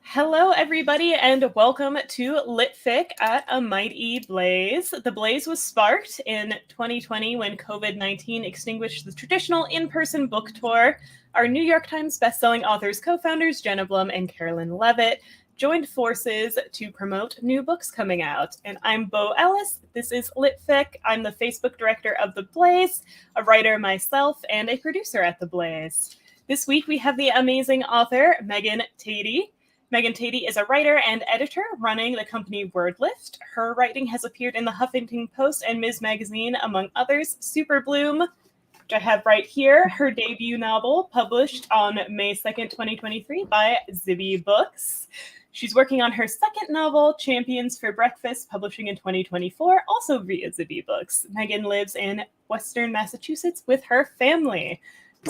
Hello, everybody, and welcome to Lit Fic at a Mighty Blaze. The blaze was sparked in 2020 when COVID-19 extinguished the traditional in-person book tour. Our New York Times bestselling authors co-founders Jenna Blum and Carolyn Levitt joined forces to promote new books coming out. And I'm Bo Ellis. This is Lit Fic. I'm the Facebook director of The Blaze, a writer myself, and a producer at The Blaze. This week we have the amazing author MEGAN TADY. MEGAN TADY is a writer and editor running the company Wordlift. Her writing has appeared in the Huffington Post and Ms. Magazine, among others. Super Bloom, which I have right here, her debut novel, published on May 2nd, 2023 by Zibby Books. She's working on her second novel, Champions for Breakfast, publishing in 2024, also via Zibby Books. MEGAN lives in Western Massachusetts with her family.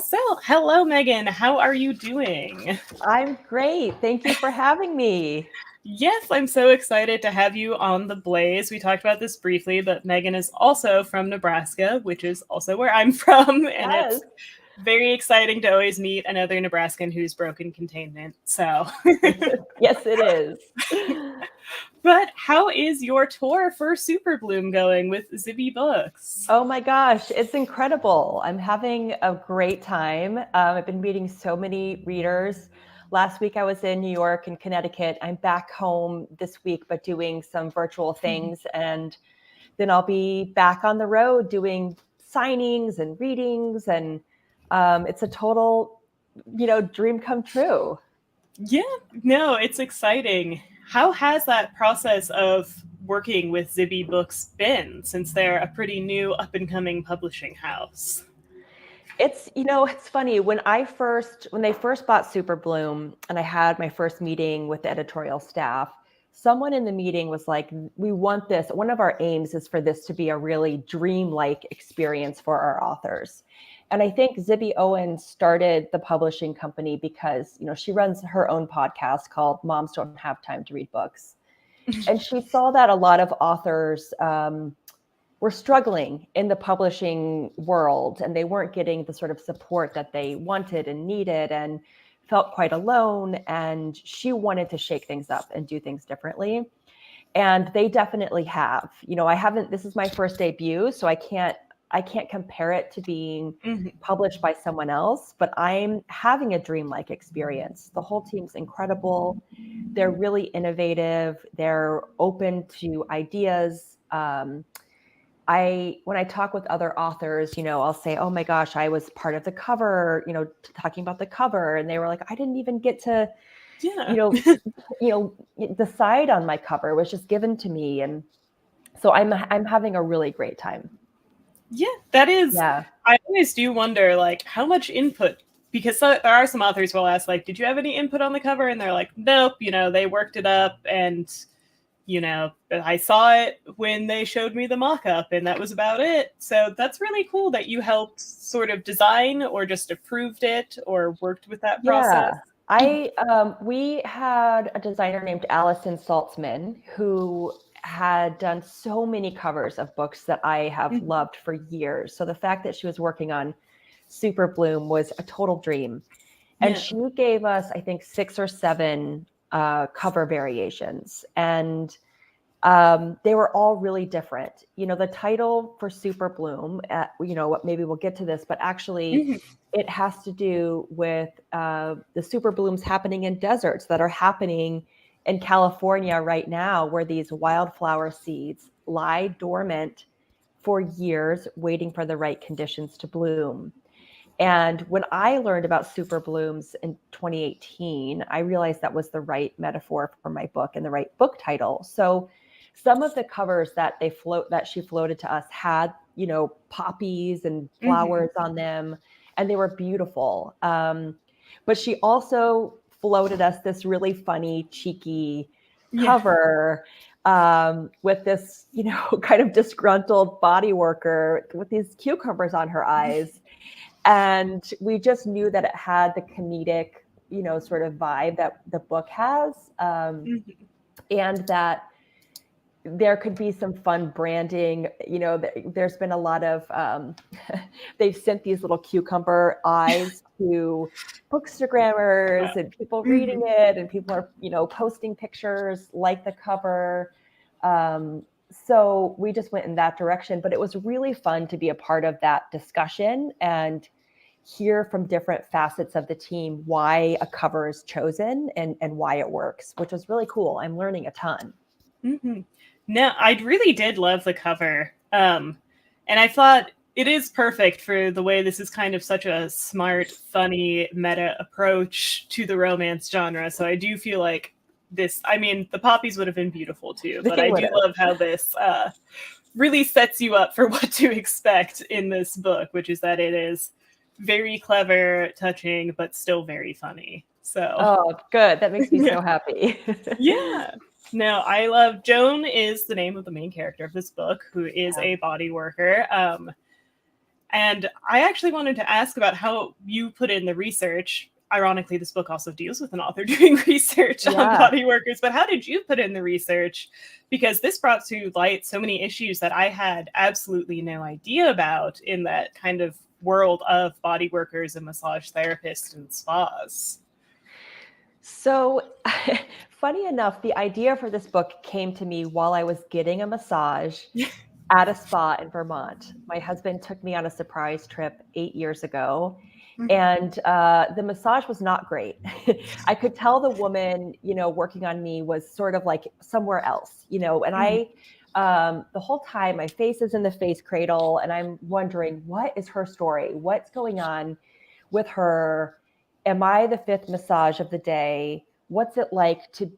So, hello, MEGAN. How are you doing? I'm great. Thank you for having me. Yes, I'm so excited to have you on The Blaze. We talked about this briefly, but MEGAN is also from Nebraska, which is also where I'm from. And Yes. It's very exciting to always meet another Nebraskan who's broken containment. So, Yes, it is. But how is your tour for Super Bloom going with Zibby Books? Oh my gosh, it's incredible. I'm having a great time. I've been meeting so many readers. Last week I was in New York and Connecticut. I'm back home this week, but doing some virtual things. And then I'll be back on the road doing signings and readings. And it's a total, dream come true. Yeah, no, it's exciting. How has that process of working with Zibby Books been, since they're a pretty new up-and-coming publishing house? It's funny when they first bought Super Bloom and I had my first meeting with the editorial staff, someone in the meeting was like, we want this. One of our aims is for this to be a really dream-like experience for our authors. And I think Zibby Owen started the publishing company because, she runs her own podcast called Moms Don't Have Time to Read Books. And she saw that a lot of authors were struggling in the publishing world and they weren't getting the sort of support that they wanted and needed and felt quite alone. And she wanted to shake things up and do things differently. And they definitely have. This is my first debut, so I can't compare it to being published by someone else, but I'm having a dreamlike experience. The whole team's incredible. They're really innovative. They're open to ideas. When I talk with other authors, I'll say, oh my gosh, I was part of the cover, talking about the cover. And they were like, I didn't even get to, decide on my cover. It was just given to me. And so I'm having a really great time. Yeah, that is. Yeah. I always do wonder, how much input, because there are some authors who will ask, did you have any input on the cover? And they're like, nope, they worked it up and I saw it when they showed me the mock-up and that was about it. So that's really cool that you helped sort of design or just approved it or worked with that process. We had a designer named Allison Saltzman who had done so many covers of books that I have loved for years. So the fact that she was working on Super Bloom was a total dream. And she gave us, I think, 6 or 7 cover variations. And they were all really different. The title for Super Bloom, maybe we'll get to this, but actually it has to do with the super blooms happening in deserts that are happening in California right now, where these wildflower seeds lie dormant for years, waiting for the right conditions to bloom. And when I learned about super blooms in 2018, I realized that was the right metaphor for my book and the right book title. So some of the covers that she floated to us had, poppies and flowers on them, and they were beautiful. But she also floated us this really funny, cheeky cover with this, kind of disgruntled body worker with these cucumbers on her eyes. And we just knew that it had the comedic, sort of vibe that the book has. And that there could be some fun branding. You know, there's been a lot of, they've sent these little cucumber eyes to bookstagrammers and people reading it, and people are, you know, posting pictures like the cover. So we just went in that direction, but it was really fun to be a part of that discussion and hear from different facets of the team why a cover is chosen and why it works, which was really cool. I'm learning a ton. Mm-hmm. No, I really did love the cover. And I thought it is perfect for the way this is kind of such a smart, funny, meta approach to the romance genre. So I do feel like this, I mean, the poppies would have been beautiful too, but I do love how this really sets you up for what to expect in this book, which is that it is very clever, touching, but still very funny. So, oh, good. That makes me so happy. Yeah. No, I love Joan is the name of the main character of this book, who is a body worker. And I actually wanted to ask about how you put in the research. Ironically, this book also deals with an author doing research on body workers, but how did you put in the research? Because this brought to light so many issues that I had absolutely no idea about in that kind of world of body workers and massage therapists and spas. So funny enough, the idea for this book came to me while I was getting a massage at a spa in Vermont. My husband took me on a surprise trip 8 years ago, and the massage was not great. I could tell the woman, you know, working on me was sort of like somewhere else, you know, and I, the whole time my face is in the face cradle and I'm wondering, what is her story? What's going on with her? Am I the fifth massage of the day? What's it like to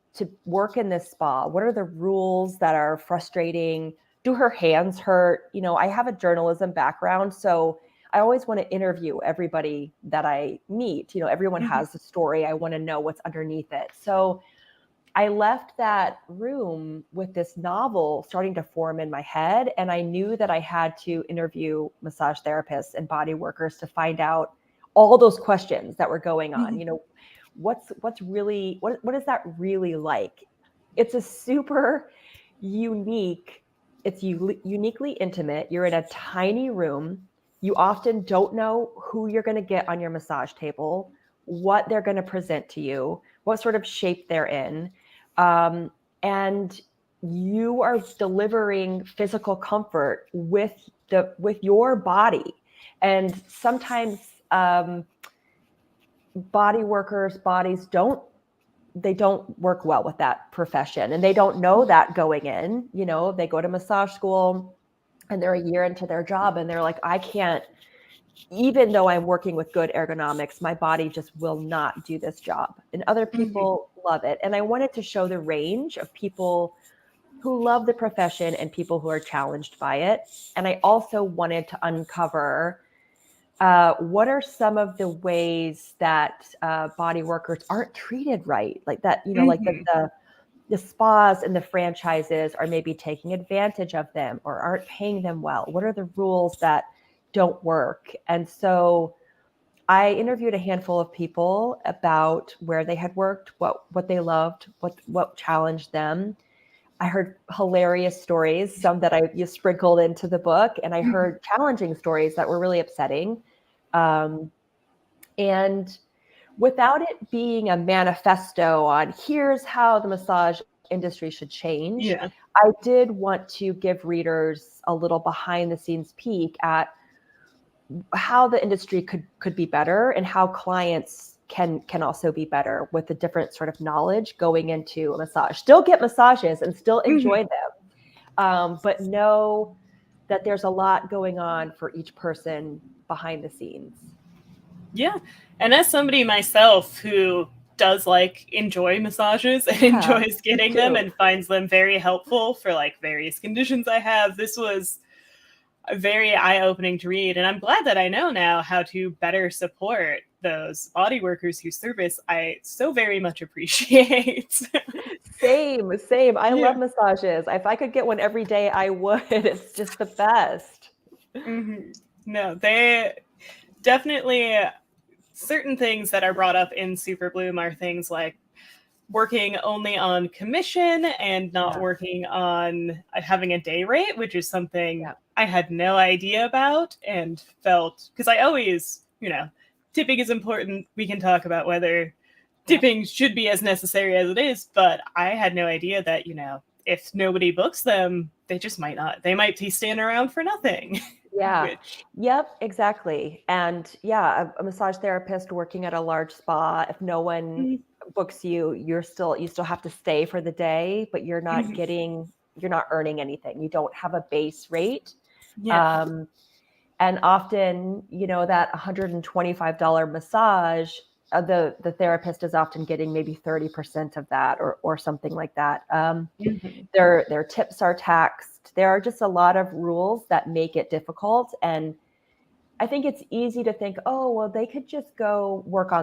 work in this spa? What are the rules that are frustrating? Do her hands hurt? You know, I have a journalism background, so I always want to interview everybody that I meet. You know, everyone has a story. I want to know what's underneath it. So I left that room with this novel starting to form in my head, and I knew that I had to interview massage therapists and body workers to find out all those questions that were going on. You know, what's really, what is that really like? It's a super unique, it's uniquely intimate. You're in a tiny room. You often don't know who you're going to get on your massage table, what they're going to present to you, what sort of shape they're in. And you are delivering physical comfort with your body. And sometimes body workers' bodies don't work well with that profession, and they don't know that going in. You know, they go to massage school and they're a year into their job and they're like, I can't, even though I'm working with good ergonomics, my body just will not do this job. And other people love it. And I wanted to show the range of people who love the profession and people who are challenged by it. And I also wanted to uncover what are some of the ways that body workers aren't treated right? Like that, you know, like the spas and the franchises are maybe taking advantage of them or aren't paying them well. What are the rules that don't work? And so I interviewed a handful of people about where they had worked, what they loved, what challenged them. I heard hilarious stories, some that I just sprinkled into the book, and I heard challenging stories that were really upsetting. And without it being a manifesto on here's how the massage industry should change, I did want to give readers a little behind the scenes peek at how the industry could be better and how clients can also be better with the different sort of knowledge going into a massage. Still get massages and still enjoy them, but know that there's a lot going on for each person behind the scenes. Yeah. And as somebody myself who does like enjoy massages and enjoys getting them and finds them very helpful for like various conditions I have, this was very eye-opening to read. And I'm glad that I know now how to better support those body workers whose service I so very much appreciate. Same. I love massages. If I could get one every day, I would. It's just the best. No, they definitely, certain things that are brought up in Super Bloom are things like working only on commission and not working on having a day rate, which is something I had no idea about and felt, because I always, tipping is important. We can talk about whether tipping should be as necessary as it is, but I had no idea that, if nobody books them, they just might not. They might be standing around for nothing. Yeah. Yep, exactly. And a massage therapist working at a large spa, if no one books you, you still have to stay for the day, but you're not earning anything. You don't have a base rate. Yeah. And often, that $125 massage, the therapist is often getting maybe 30% of that or something like that. Their tips are taxed. There are just a lot of rules that make it difficult. And I think it's easy to think, oh, well, they could just go work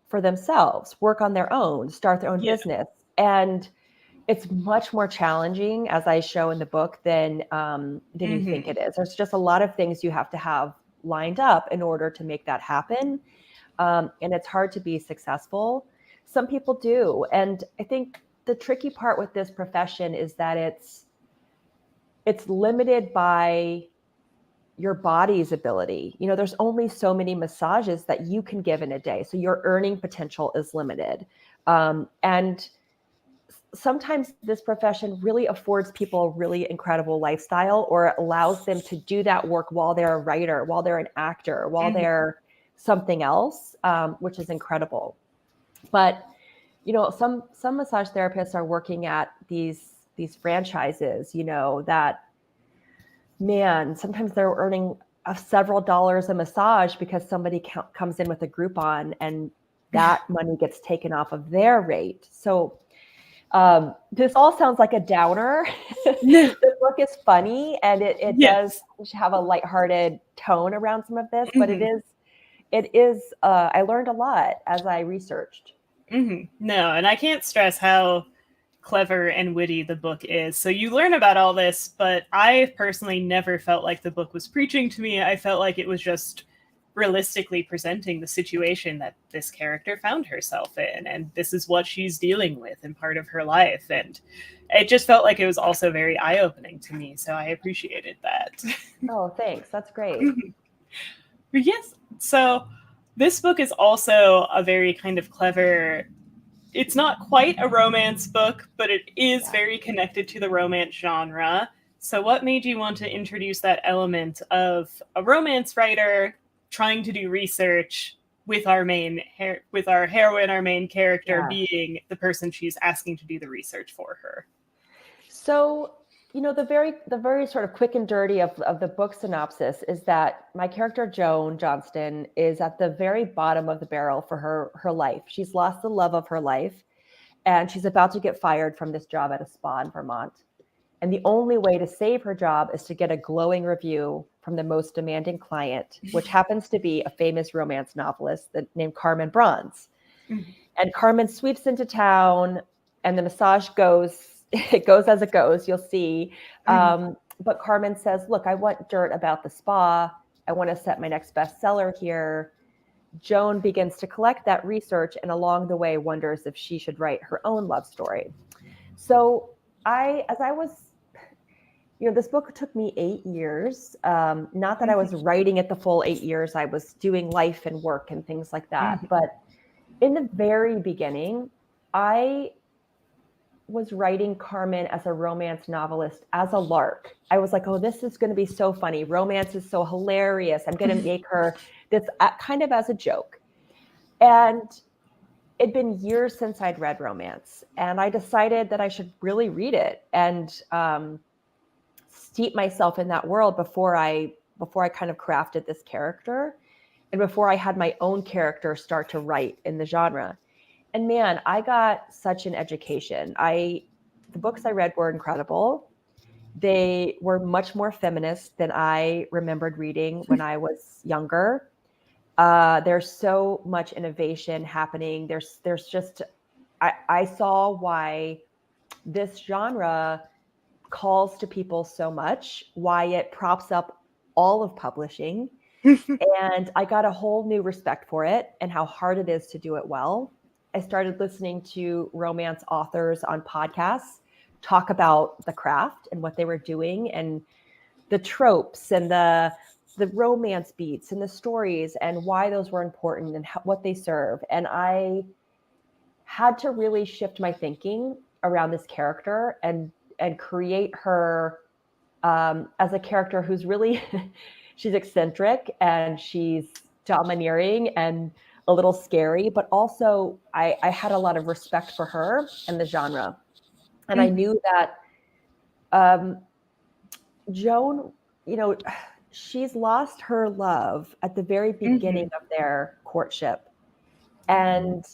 for themselves, work on their own, start their own business. And it's much more challenging, as I show in the book, than you think it is. There's just a lot of things you have to have lined up in order to make that happen. And it's hard to be successful. Some people do. And I think the tricky part with this profession is that it's limited by your body's ability. There's only so many massages that you can give in a day. So your earning potential is limited. And sometimes this profession really affords people a really incredible lifestyle, or allows them to do that work while they're a writer, while they're an actor, while they're something else, which is incredible. But, some massage therapists are working at these franchises, that, man, sometimes they're earning several dollars a massage because somebody comes in with a Groupon and that money gets taken off of their rate. So this all sounds like a downer. The book is funny, and it does have a lighthearted tone around some of this, but it is, I learned a lot as I researched. No, and I can't stress how clever and witty the book is. So you learn about all this, but I personally never felt like the book was preaching to me. I felt like it was just realistically presenting the situation that this character found herself in, and this is what she's dealing with in part of her life. And it just felt like it was also very eye-opening to me, so I appreciated that. Oh, thanks. That's great. Yes. So this book is also a very kind of clever, it's not quite a romance book, but it is very connected to the romance genre. So what made you want to introduce that element of a romance writer trying to do research with our heroine, our main character being the person she's asking to do the research for her? So, the very sort of quick and dirty of the book synopsis is that my character, Joan Johnston, is at the very bottom of the barrel for her life. She's lost the love of her life, and she's about to get fired from this job at a spa in Vermont. And the only way to save her job is to get a glowing review from the most demanding client, which happens to be a famous romance novelist named Carmen Bronze. And Carmen sweeps into town, and the massage it goes as it goes, you'll see. But Carmen says, look, I want dirt about the spa. I want to set my next bestseller here. Joan begins to collect that research, and along the way wonders if she should write her own love story. So this book took me 8 years. Not that I was writing it the full 8 years. I was doing life and work and things like that. But in the very beginning, I was writing Carmen as a romance novelist, as a lark. I was like, oh, this is going to be so funny. Romance is so hilarious. I'm going to make her this kind of as a joke. And it'd been years since I'd read romance. And I decided that I should really read it and steep myself in that world before I kind of crafted this character, and before I had my own character start to write in the genre. And man, I got such an education. The books I read were incredible. They were much more feminist than I remembered reading when I was younger. There's so much innovation happening. There's just, I saw why this genre calls to people so much, why it props up all of publishing. And I got a whole new respect for it and how hard it is to do it well. I started listening to romance authors on podcasts talk about the craft and what they were doing and the tropes and the romance beats and the stories and why those were important and what they serve. And I had to really shift my thinking around this character and create her as a character who's really she's eccentric and she's domineering and a little scary, but also I had a lot of respect for her and the genre. And I knew that Joan, she's lost her love at the very beginning of their courtship. And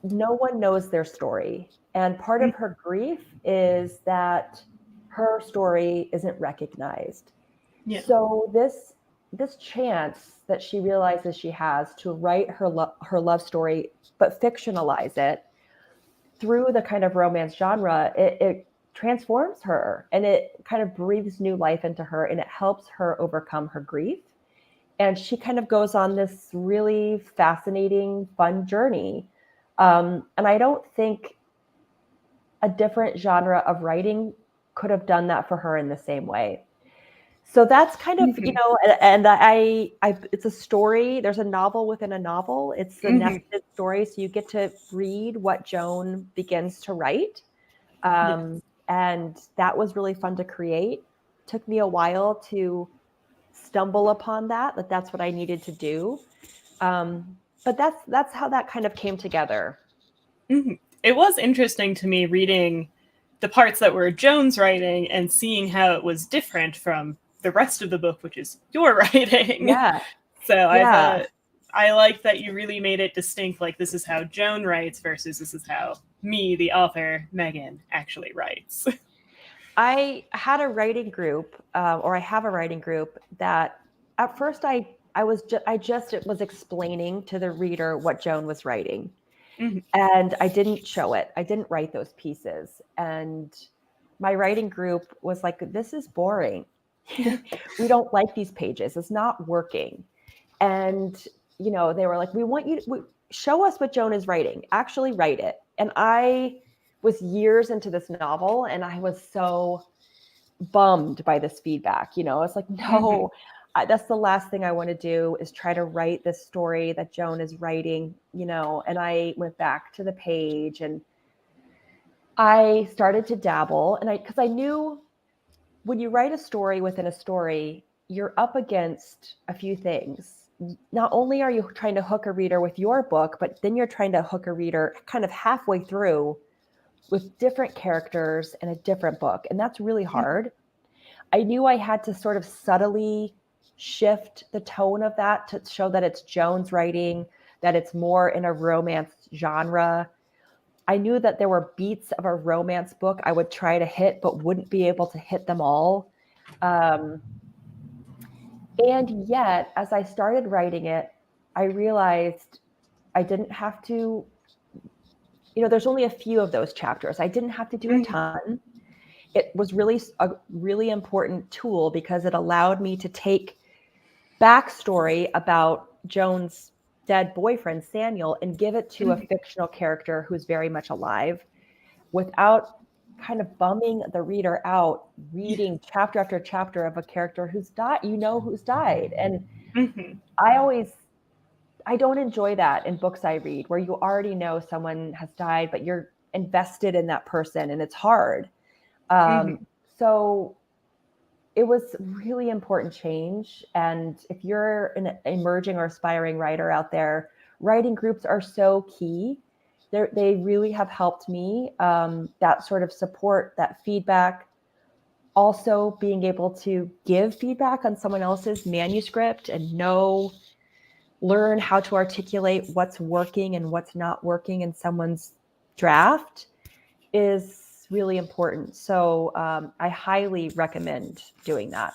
no one knows their story. And part of her grief is that her story isn't recognized. Yeah. So this chance that she realizes she has to write her love story, but fictionalize it through the kind of romance genre, it transforms her and it kind of breathes new life into her and it helps her overcome her grief. And she kind of goes on this really fascinating, fun journey. And I don't think a different genre of writing could have done that for her in the same way. So that's kind of, and I it's a story. There's a novel within a novel. It's a nested story. So you get to read what Joan begins to write. And that was really fun to create. Took me a while to stumble upon that that's what I needed to do. But that's how that kind of came together. It was interesting to me reading the parts that were Joan's writing and seeing how it was different from the rest of the book, which is your writing. Yeah. So I thought I liked that you really made it distinct. Like, this is how Joan writes versus this is how me, the author, Megan, actually writes. I had a writing group, or I have a writing group that at first I just was explaining to the reader what Joan was writing. And I didn't show it. I didn't write those pieces. And my writing group was like, this is boring. We don't like these pages. It's not working. And, they were like, we want you to show us what Joan is writing. Actually write it. And I was years into this novel and I was so bummed by this feedback. It's like, no, that's the last thing I want to do is try to write this story that Joan is writing, and I went back to the page and I started to dabble because I knew when you write a story within a story, you're up against a few things. Not only are you trying to hook a reader with your book, but then you're trying to hook a reader kind of halfway through with different characters and a different book. And that's really hard. I knew I had to sort of subtly shift the tone of that to show that it's Joan's writing, that it's more in a romance genre. I knew that there were beats of a romance book I would try to hit, but wouldn't be able to hit them all. And yet, as I started writing it, I realized I didn't have to, there's only a few of those chapters. I didn't have to do a ton. It was really a really important tool because it allowed me to take backstory about Joan's dead boyfriend, Samuel, and give it to a fictional character who's very much alive without kind of bumming the reader out, reading chapter after chapter of a character who's died, who's died. And I don't enjoy that in books I read where you already know someone has died, but you're invested in that person and it's hard. So it was really important change. And if you're an emerging or aspiring writer out there, writing groups are so key. They really have helped me, that sort of support, that feedback. Also being able to give feedback on someone else's manuscript and learn how to articulate what's working and what's not working in someone's draft is really important. So I highly recommend doing that.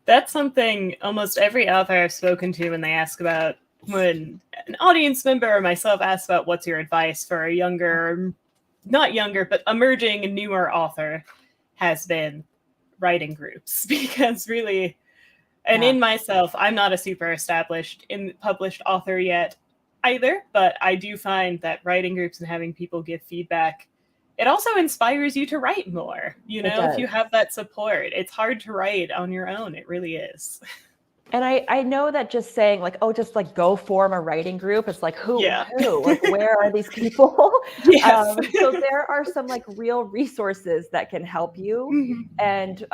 That's something almost every author I've spoken to when they ask about, when an audience member or myself asks about what's your advice for a not younger, but emerging newer author, has been writing groups. Because really, and in myself, I'm not a super established published author yet. either, but I do find that writing groups and having people give feedback, it also inspires you to write more. You know, if you have that support, it's hard to write on your own. It really is. And I know that just saying like, oh, just like go form a writing group. It's like, who, like, where are these people? Yes. So there are some like real resources that can help you. Mm-hmm. And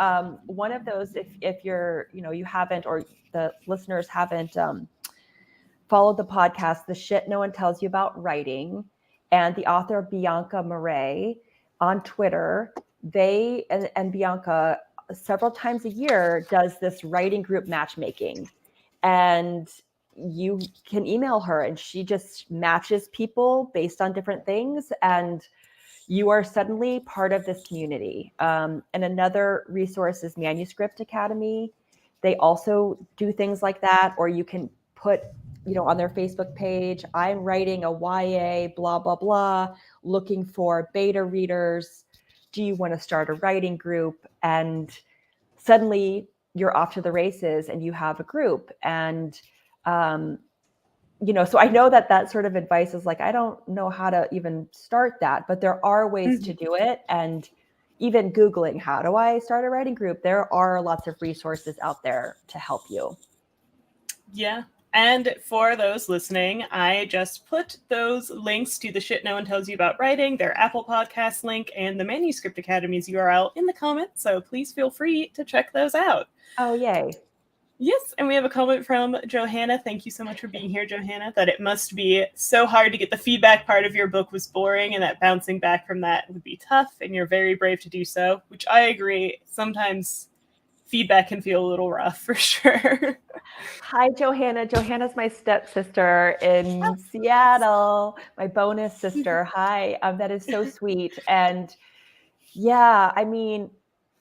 one of those, if you're, you haven't, or the listeners haven't followed the podcast, The Shit No One Tells You About Writing, and the author Bianca Murray on Twitter, and Bianca several times a year does this writing group matchmaking, and you can email her and she just matches people based on different things, and you are suddenly part of this community. And another resource is Manuscript Academy. They also do things like that, or you can put on their Facebook page, I'm writing a YA, blah, blah, blah, looking for beta readers. Do you want to start a writing group? And suddenly you're off to the races and you have a group. And, so I know that sort of advice is like, I don't know how to even start that, but there are ways to do it. And even Googling, how do I start a writing group? There are lots of resources out there to help you. Yeah. And for those listening, I just put those links to The Shit No One Tells You About Writing, their Apple Podcast link, and the Manuscript Academy's URL in the comments. So please feel free to check those out. Oh, yay. Yes, and we have a comment from Johanna. Thank you so much for being here, Johanna. That it must be so hard to get the feedback part of your book was boring, and that bouncing back from that would be tough, and you're very brave to do so, which I agree. Sometimes feedback can feel a little rough, for sure. Hi, Johanna. Johanna's my stepsister in Seattle, my bonus sister. Hi, that is so sweet. And yeah, I mean,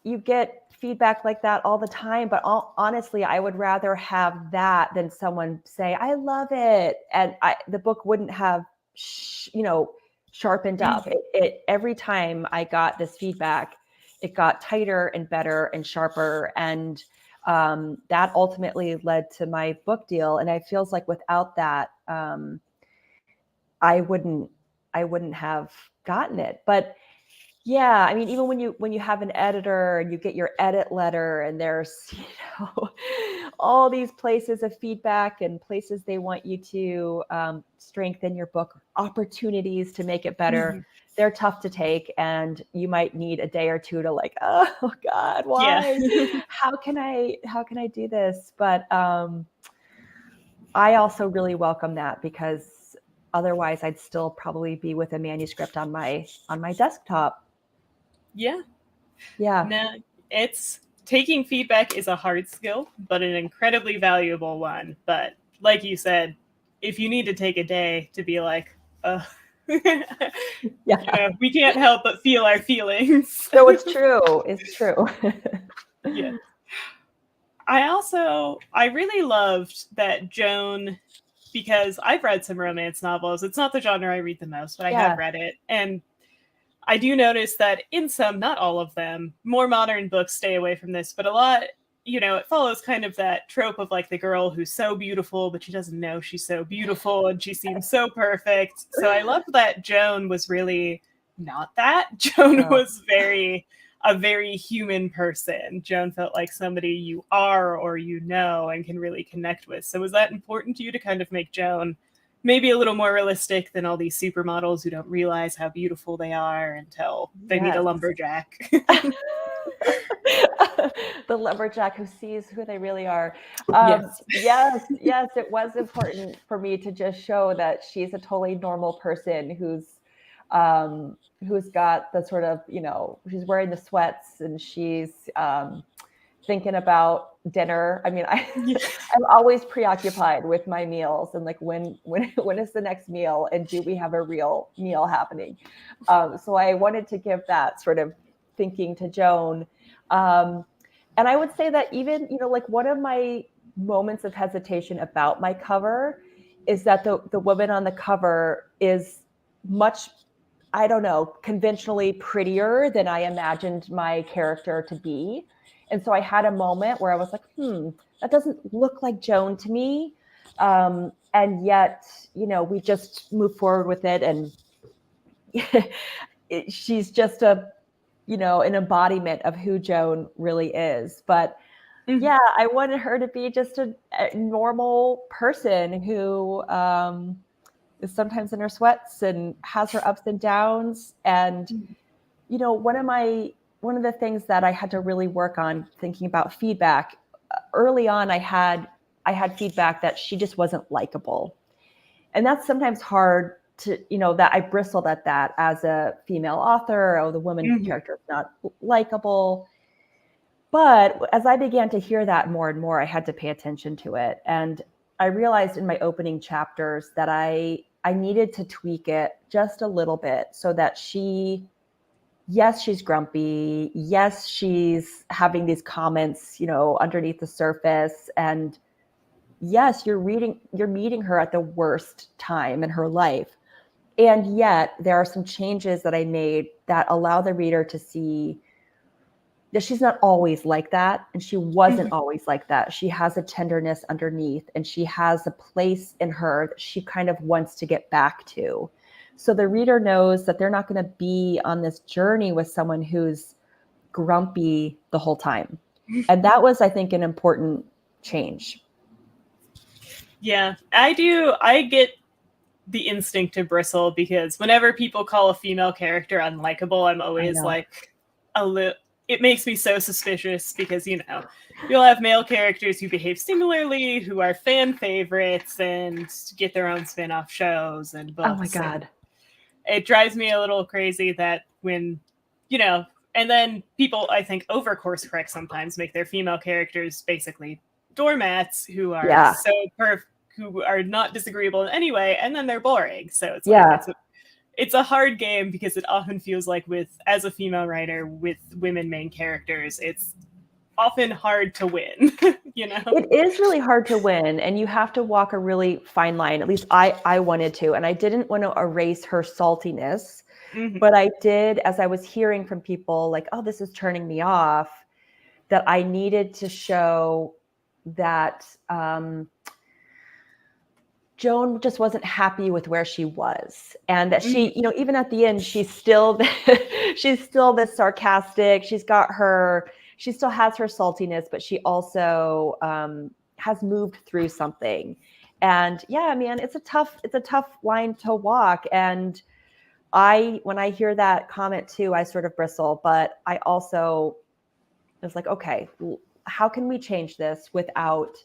you get feedback like that all the time, but honestly, I would rather have that than someone say, I love it. And the book wouldn't have, sharpened up. It every time I got this feedback, it got tighter and better and sharper. And that ultimately led to my book deal. And it feels like without that, I wouldn't have gotten it. But yeah, I mean, even when you have an editor and you get your edit letter, and there's all these places of feedback and places they want you to strengthen your book, opportunities to make it better. They're tough to take, and you might need a day or two to like, oh God, why? Yeah. How can I do this? But I also really welcome that, because otherwise I'd still probably be with a manuscript on my desktop. Yeah. Yeah. No, it's taking feedback is a hard skill, but an incredibly valuable one. But like you said, if you need to take a day to be like, yeah, we can't help but feel our feelings. So it's true. It's true. Yeah. I really loved that Joan, because I've read some romance novels. It's not the genre I read the most, but I have read it. And I do notice that in some, not all of them, more modern books stay away from this, but a lot, it follows kind of that trope of like the girl who's so beautiful, but she doesn't know she's so beautiful and she seems so perfect. So I love that Joan was really not that. Joan was a very human person. Joan felt like somebody you are or and can really connect with. So was that important to you to kind of make Joan maybe a little more realistic than all these supermodels who don't realize how beautiful they are until they meet a lumberjack? The lumberjack who sees who they really are. Yes, it was important for me to just show that she's a totally normal person who's got the sort of, she's wearing the sweats and she's thinking about dinner. I mean, I'm always preoccupied with my meals and like when is the next meal, and do we have a real meal happening? So I wanted to give that sort of thinking to Joan. And I would say that even, like one of my moments of hesitation about my cover is that the woman on the cover is much, I don't know, conventionally prettier than I imagined my character to be. And so I had a moment where I was like, that doesn't look like Joan to me. and yet, you know, we just move forward with it, and she's just a, you know, an embodiment of who Joan really is. But yeah, I wanted her to be just a normal person who is sometimes in her sweats and has her ups and downs. And, you know, one of the things that I had to really work on thinking about feedback early on, I had feedback that she just wasn't likable. And that's sometimes hard to, you know, that I bristled at that as a female author. Oh, the woman character is not likable. But as I began to hear that more and more, I had to pay attention to it. And I realized in my opening chapters that I needed to tweak it just a little bit so that yes, she's grumpy. Yes, she's having these comments, you know, underneath the surface. And yes, you're meeting her at the worst time in her life. And yet there are some changes that I made that allow the reader to see that she's not always like that. And she wasn't always like that. She has a tenderness underneath, and she has a place in her that she kind of wants to get back to. So the reader knows that they're not going to be on this journey with someone who's grumpy the whole time. And that was, I think, an important change. Yeah, I do. I get the instinct to bristle because whenever people call a female character unlikable, I'm always like it makes me so suspicious because, you know, you'll have male characters who behave similarly, who are fan favorites and get their own spin-off shows and books. Oh my God. It drives me a little crazy that when, you know, and then people, I think, over course correct sometimes, make their female characters basically doormats who are who are not disagreeable in any way, and then they're boring. So it's like it's a hard game because it often feels like as a female writer with women main characters, it's often hard to win. You know, it is really hard to win, and you have to walk a really fine line. At least I wanted to, and I didn't want to erase her saltiness, but I did, as I was hearing from people like, oh, this is turning me off, that I needed to show that Joan just wasn't happy with where she was, and that she, you know, even at the end, she's still this sarcastic. She still has her saltiness, but she also has moved through something. And yeah, man, it's a tough line to walk. And when I hear that comment too, I sort of bristle, but I also was like, okay, how can we change this without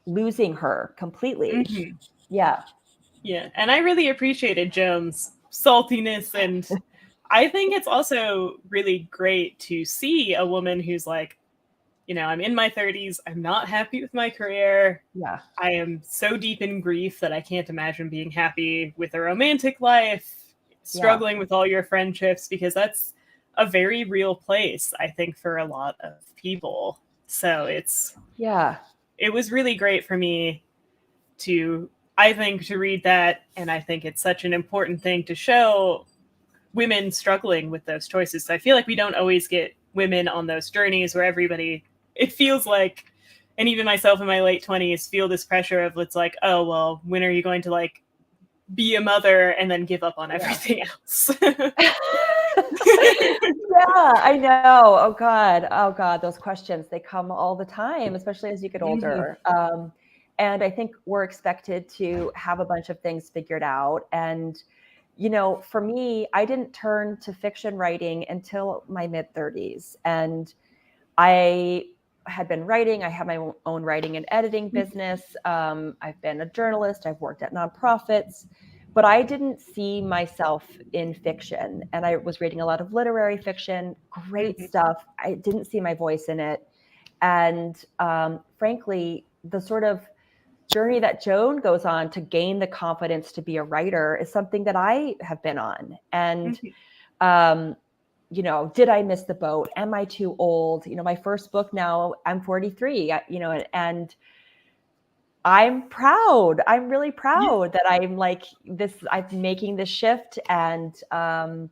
losing her completely? Yeah. And I really appreciated Joan's saltiness, and I think it's also really great to see a woman who's like, you know, I'm in my 30s, I'm not happy with my career. Yeah. I am so deep in grief that I can't imagine being happy with a romantic life, struggling with all your friendships, because that's a very real place, I think, for a lot of people. So it was really great for me to read that, and I think it's such an important thing to show women struggling with those choices. So I feel like we don't always get women on those journeys where it feels like, and even myself in my late 20s feel this pressure of, it's like, oh, well, when are you going to like be a mother and then give up on everything else? Yeah, I know. Oh God, those questions, they come all the time, especially as you get older. And I think we're expected to have a bunch of things figured out. And, you know, for me, I didn't turn to fiction writing until my mid-30s. And I had been writing. I had my own writing and editing business. I've been a journalist. I've worked at nonprofits. But I didn't see myself in fiction. And I was reading a lot of literary fiction, great stuff. I didn't see my voice in it. And frankly, the sort of journey that Joan goes on to gain the confidence to be a writer is something that I have been on. And, you know, did I miss the boat? Am I too old? You know, my first book now, I'm 43, you know, and I'm proud. I'm really proud that I'm like this, I'm making this shift. And I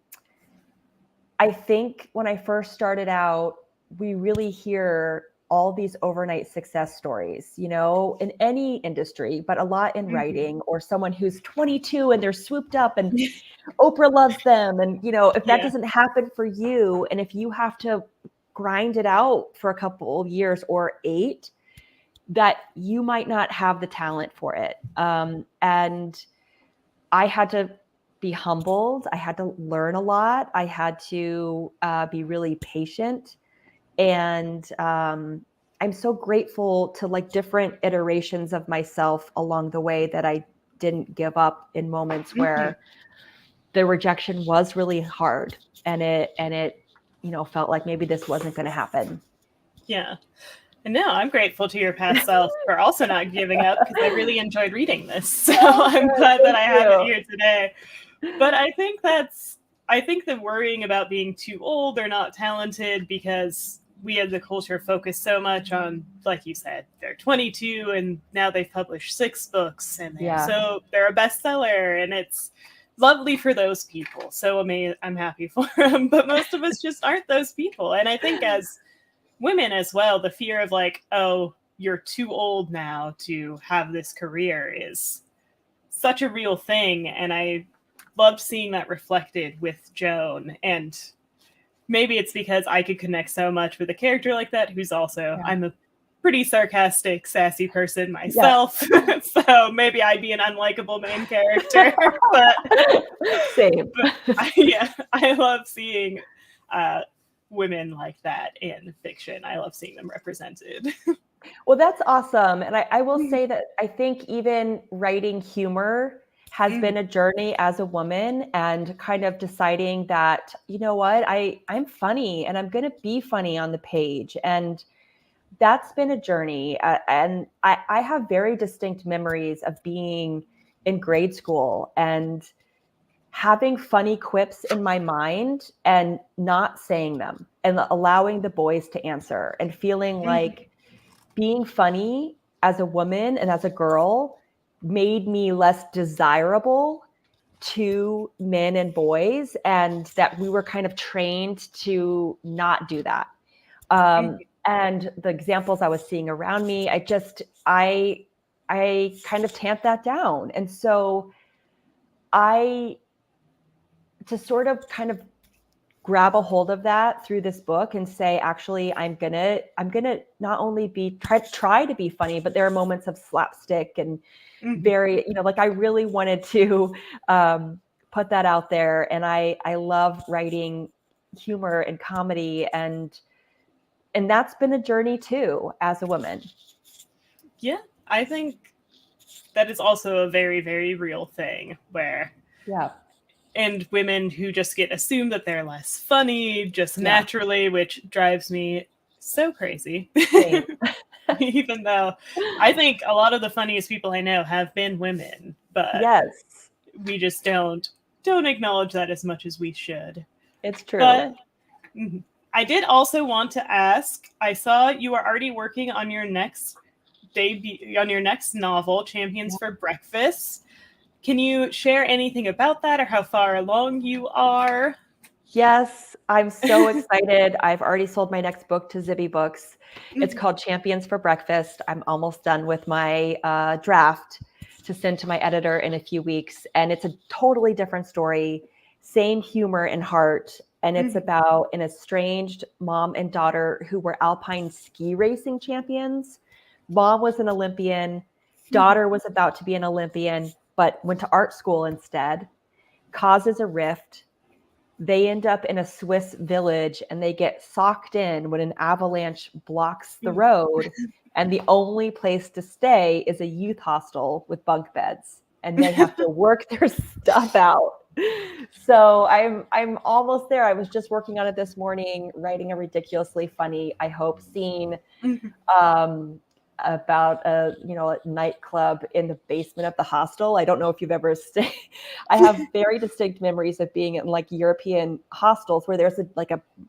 think when I first started out, we really hear all these overnight success stories, you know, in any industry, but a lot in writing, or someone who's 22 and they're swooped up and Oprah loves them. And, you know, if that doesn't happen for you, and if you have to grind it out for a couple of years or 8, that you might not have the talent for it. And I had to be humbled. I had to learn a lot. I had to be really patient. And I'm so grateful to like different iterations of myself along the way, that I didn't give up in moments where the rejection was really hard, and it, you know, felt like maybe this wasn't going to happen. Yeah. And no, I'm grateful to your past self for also not giving up, because I really enjoyed reading this. So I'm glad that I have it here today. But I think the worrying about being too old or not talented, because we as a culture focus so much on, like you said, they're 22 and now they've published 6 books and they're a bestseller, and it's lovely for those people. So I'm happy for them, but most of us just aren't those people. And I think as women as well, the fear of like, oh, you're too old now to have this career is such a real thing. And I loved seeing that reflected with Joan. And maybe it's because I could connect so much with a character like that, who's also, I'm a pretty sarcastic, sassy person myself. So maybe I'd be an unlikable main character. But same. But I love seeing women like that in fiction. I love seeing them represented. Well, that's awesome. And I will say that I think even writing humor has been a journey as a woman, and kind of deciding that, you know what, I'm funny and I'm going to be funny on the page. And that's been a journey. And I have very distinct memories of being in grade school and having funny quips in my mind and not saying them, and allowing the boys to answer, and feeling like being funny as a woman and as a girl made me less desirable to men and boys, and that we were kind of trained to not do that. And the examples I was seeing around me, I kind of tamped that down. And so to sort of kind of grab a hold of that through this book and say, actually, I'm gonna not only try to be funny, but there are moments of slapstick and very, you know, like I really wanted to put that out there. And I love writing humor and comedy, and that's been a journey too as a woman. Yeah, I think that is also a very, very real thing where and women who just get assumed that they're less funny just naturally, which drives me so crazy. Even though I think a lot of the funniest people I know have been women, but we just don't acknowledge that as much as we should. It's true. But I did also want to ask, I saw you are already working on your next novel, Champions for Breakfast. Can you share anything about that, or how far along you are? Yes, I'm so excited. I've already sold my next book to Zibby Books. It's called Champions for Breakfast. I'm almost done with my draft to send to my editor in a few weeks. And it's a totally different story, same humor and heart. And it's about an estranged mom and daughter who were alpine ski racing champions. Mom was an Olympian. Daughter was about to be an Olympian, but went to art school instead, causes a rift. They end up in a Swiss village, and they get socked in when an avalanche blocks the road. And the only place to stay is a youth hostel with bunk beds, and they have to work their stuff out. So I'm almost there. I was just working on it this morning, writing a ridiculously funny, I hope, scene about a nightclub in the basement of the hostel. I don't know if you've ever stayed. I have very distinct memories of being in like European hostels where there's a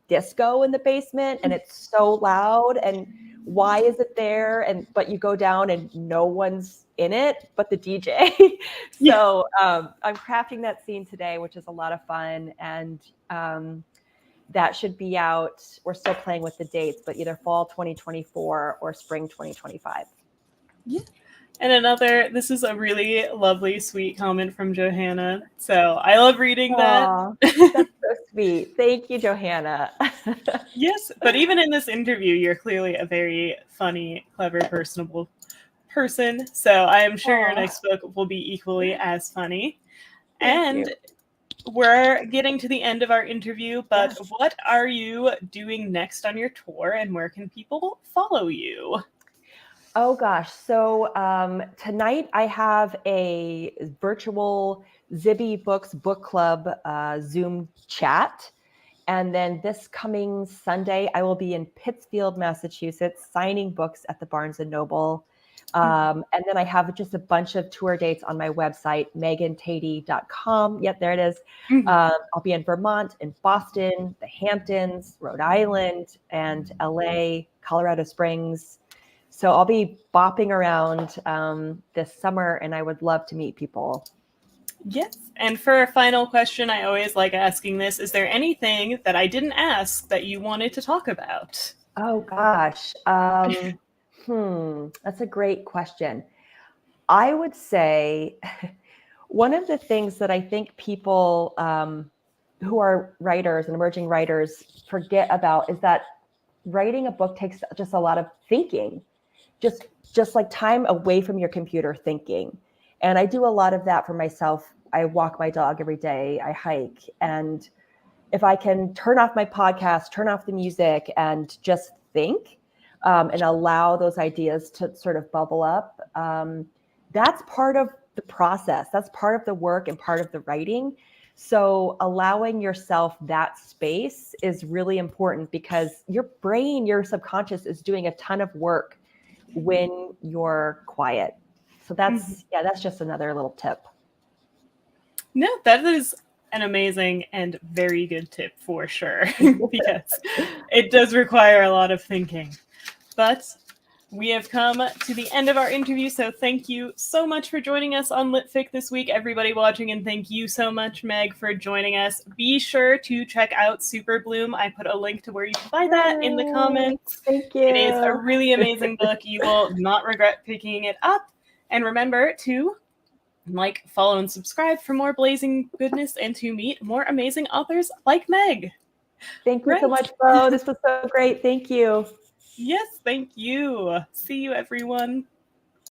disco in the basement, and it's so loud, and why is it there? But you go down and no one's in it but the DJ. So I'm crafting that scene today, which is a lot of fun. And that should be out. We're still playing with the dates, but either fall 2024 or spring 2025. Yeah. And this is a really lovely, sweet comment from Johanna. So I love reading that. That's so sweet. Thank you, Johanna. Yes, but even in this interview, you're clearly a very funny, clever, personable person. So I am sure your next book will be equally as funny. And we're getting to the end of our interview, but what are you doing next on your tour, and where can people follow you? Oh gosh. So tonight I have a virtual Zibby Books book club Zoom chat. And then this coming Sunday, I will be in Pittsfield, Massachusetts, signing books at the Barnes & Noble. And then I have just a bunch of tour dates on my website, megantady.com. Yep, there it is. I'll be in Vermont, in Boston, the Hamptons, Rhode Island, and LA, Colorado Springs. So I'll be bopping around this summer, and I would love to meet people. Yes. And for a final question, I always like asking this. Is there anything that I didn't ask that you wanted to talk about? Oh, gosh. That's a great question. I would say one of the things that I think people who are writers and emerging writers forget about is that writing a book takes just a lot of thinking, just like time away from your computer thinking. And I do a lot of that for myself. I walk my dog every day. I hike. And if I can turn off my podcast, turn off the music, and just think and allow those ideas to sort of bubble up, that's part of the process. That's part of the work and part of the writing. So allowing yourself that space is really important, because your brain, your subconscious, is doing a ton of work when you're quiet. So that's just another little tip. No, that is an amazing and very good tip for sure, because it does require a lot of thinking. But we have come to the end of our interview, so thank you so much for joining us on Lit Fic this week, everybody watching, and thank you so much, Meg, for joining us. Be sure to check out Super Bloom. I put a link to where you can buy that in the comments. Thank you. It is a really amazing book. You will not regret picking it up. And remember to like, follow, and subscribe for more blazing goodness and to meet more amazing authors like Meg. Thank you so much, Bo. This was so great. Thank you. Yes, thank you. See you, everyone.